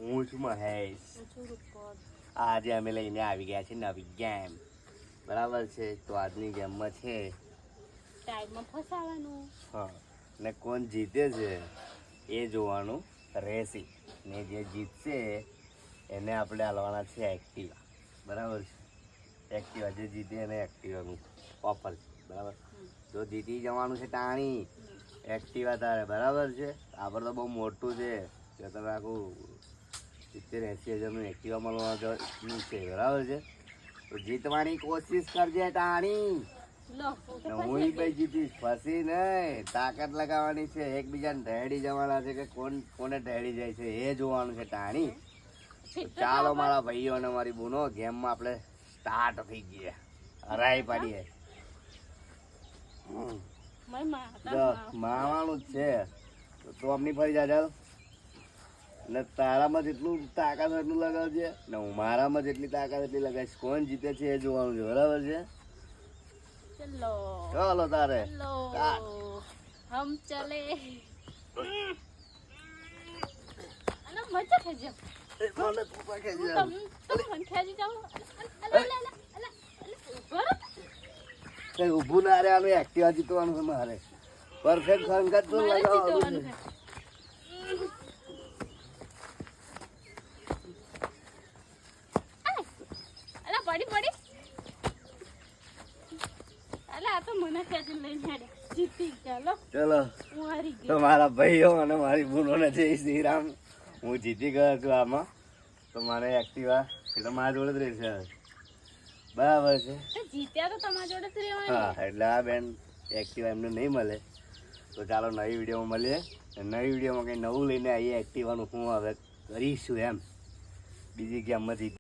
હું છું મહેશ. આજે અમે લઈને આવી ગયા છે નવી ગેમ. બરાબર છે, તો આજની ગેમમાં છે ટાઈમમાં ફસાવાનું. હા, ને કોણ જીતે છે એ જોવાનું રહેશે. ને જે જીતશે એને આપણે હાલવાના છે એક્ટિવા. બરાબર છે, એક્ટિવા જે જીતે એને એક્ટિવાનું ઓફર છે. બરાબર, જો જીતી જવાનું છે ટાણી એક્ટિવા તારે. બરાબર છે, આપણે તો બહુ મોટું છે કે તમે આખું 70-80 હજારનું એક્ટિવા મળવાનું છે. બરાબર છે, તો જીતવાની કોશિશ કરજે ટાણી. હું ભાઈ જીતીશ, ફસી નહીં. તાકાત લગાવવાની છે, એકબીજાને ઢહેડી જવાના છે કે કોને ઢહેડી જાય છે એ જોવાનું છે ટાણી. ચાલો મારા ભાઈઓ અને મારી બહેનો, ગેમમાં આપણે સ્ટાર્ટ થઈ ગયા. હરાઈ પાડીએ. માવાનું જ છે તો અમની ફરી જા. ને તારામાં જેટલું તાકાત હોય એટલું લગાવજે, ને હું મારામાં જેટલી તાકાત એટલી લગાવીશ. કોણ જીતે છે એ જોવાનું છે. બરાબર છે, ચલો તારે હમ ચલે. અલા મજા ખેજે. મને તું પાકે તમ મન ખેજી જાવ. કઈ ઊભું ના રે, આનું એક્ટિવા જીતવાનું છે મારે. પરફેક્ટ સંગત તો લગાવવાનું છે. અલા પડી પડી. અલા આ તો મને ખેજી લઈને હેડે. જીતી ચાલો. ચલો હું હારી ગઈ. તો મારા ભાઈઓ અને મારી બહેનોને જય શ્રી રામ. હું જીતી ગયો છું આમાં, તો મારે એક્ટિવા એટલે મારા જોડે જ રહેશે. બરાબર છે, જીત્યા તો તમારા જોડે જ રહેવાનું. હા, એટલે આ બેન એક્ટિવા એમને નહીં મળે. તો ચાલો નવી વિડીયોમાં મળીએ. નવી વિડીયોમાં કંઈ નવું લઈને આવીએ. એક્ટિવાનું હું હવે કરીશું એમ બીજી ગેમમાં જીત